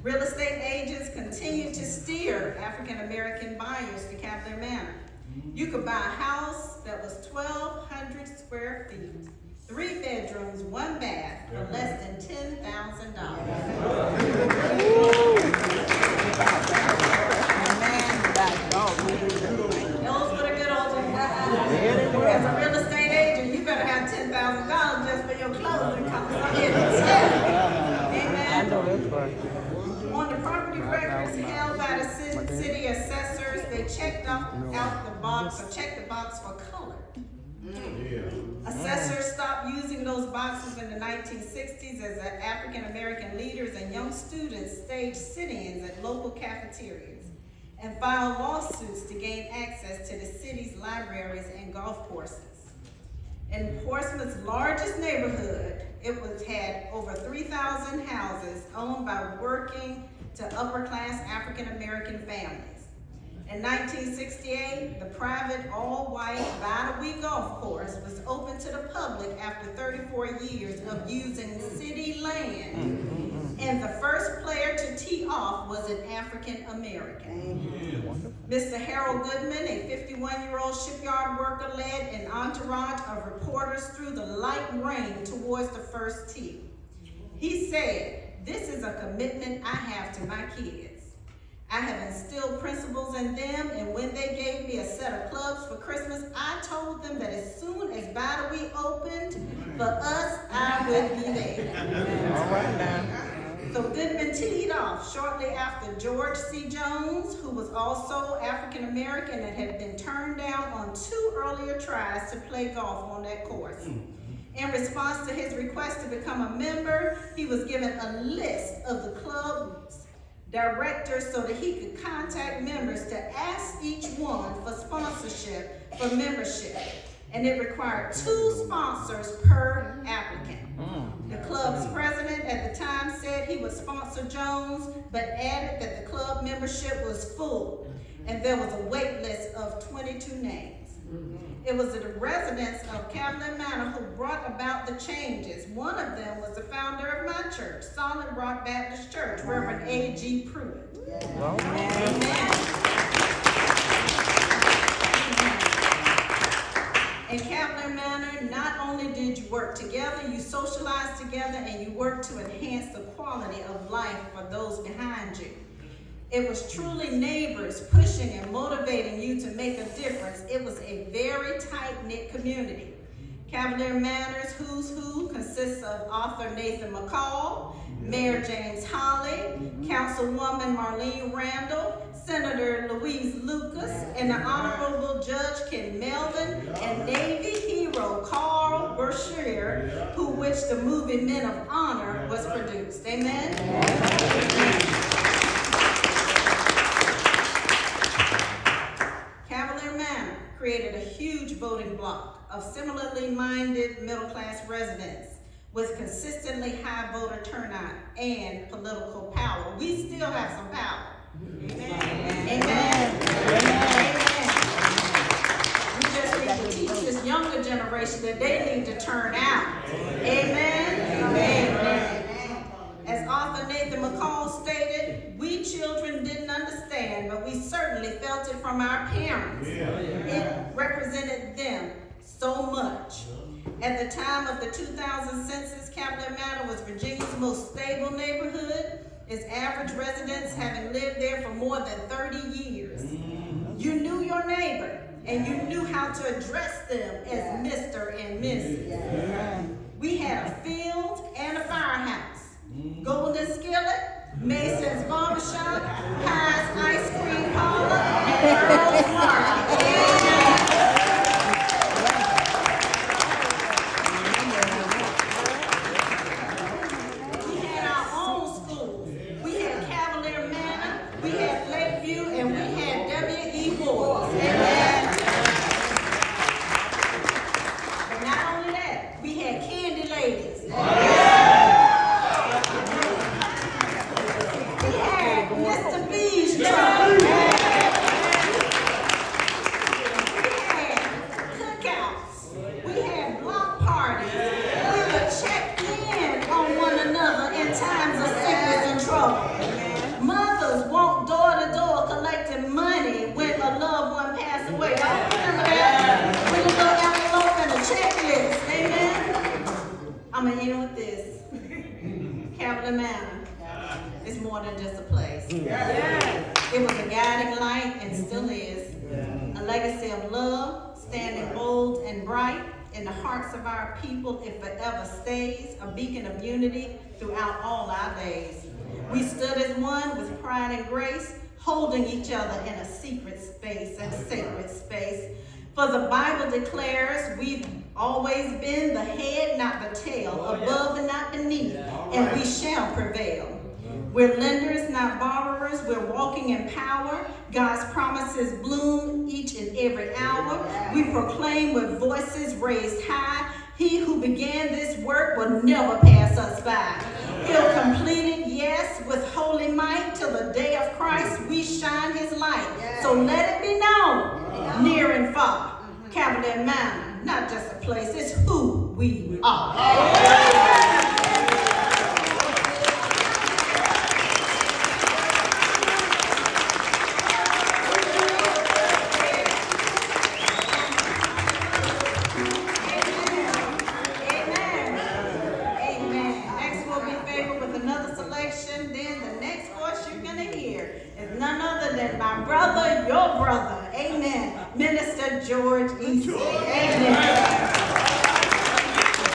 Real estate agents continue to steer African American buyers to Cavalier Manor. You could buy a house that was 1,200 square feet, 3 bedrooms, 1 bath, for less than $10,000. Those were the good old days. As a real estate agent, you better have $10,000 just for your closing costs. Amen. On the property records held by the city assessors, they checked out the box for color. Assessors stopped using those boxes in the 1960s as African American leaders and young students staged sit-ins at local cafeterias and filed lawsuits to gain access to the city's libraries and golf courses. In Portsmouth's largest neighborhood, it had over 3,000 houses owned by working to upper-class African-American families. In 1968, the private all-white by-the-week golf course was open to the public after 34 years of using city land. And the first player to tee off was an African-American. Mr. Harold Goodman, a 51-year-old shipyard worker, led an entourage of reporters through the light rain towards the first tee. He said, "This is a commitment I have to my kids. I have instilled principles in them, and when they gave me a set of clubs for Christmas, I told them that as soon as Battery opened for us, I would be there." All right now. So Goodman teed off shortly after George C. Jones, who was also African American and had been turned down on 2 earlier tries to play golf on that course. In response to his request to become a member, he was given a list of the club's directors so that he could contact members to ask each one for sponsorship for membership. And it required 2 sponsors per applicant. The club's president at the time said he would sponsor Jones, but added that the club membership was full and there was a wait list of 22 names. It was the residents of Cavalier Manor who brought about the changes. One of them was the founder of my church, Solid Rock Baptist Church, Reverend A.G. Pruitt. Amen. In Cavalier Manor, not only did you work together, you socialized together, and you worked to enhance the quality of life for those behind you. It was truly neighbors pushing and motivating you to make a difference. It was a very tight-knit community. Cavalier Manor's Who's Who consists of author Nathan McCall, Mayor James Holly, Councilwoman Marlene Randall, Senator Louise Lucas, and the Honorable Judge Ken Melvin, and Navy hero Carl Brashear, who which the movie Men of Honor was produced. Amen? Cavalier Manor created a huge voting bloc of similarly minded middle-class residents with consistently high voter turnout and political power. We still have some power. Amen. Amen. Amen. We just need to teach this younger generation that they need to turn out. Amen. Amen. As author Nathan McCall stated, we children didn't understand, but we certainly felt it from our parents. It represented them so much. At the time of the 2000 census, Cavalier Manor was Virginia's most stable neighborhood, its average residents having lived there for more than 30 years. You knew your neighbor, and you knew how to address them as Mr. and Mrs. We had a field and a firehouse, Golden Skillet, Mason's Barbershop, Pies Ice Cream Parlor, and Earl's Market. We had our own schools. We had Cavalier Manor, we had Lakeview, and we had W.E. Boys. Amen. But not only that, we had Candy Ladies. Cavalier Manor is more than just a place. Yes. It was a guiding light and still is. A legacy of love, standing bold and bright in the hearts of our people. It forever stays a beacon of unity throughout all our days. We stood as one with pride and grace, holding each other in a secret space and sacred space. For the Bible declares we've always been the head, not the tail, above and not beneath, and we shall prevail. We're lenders, not borrowers. We're walking in power. God's promises bloom each and every hour. We proclaim with voices raised high. He who began this work will never pass us by. He'll complete it, yes, with holy might. Till the day of Christ, we shine his light. So let it be known, near and far. Cavalier Manor, not just a place, it's who we are. My brother, your brother, amen, Minister George Easton, amen.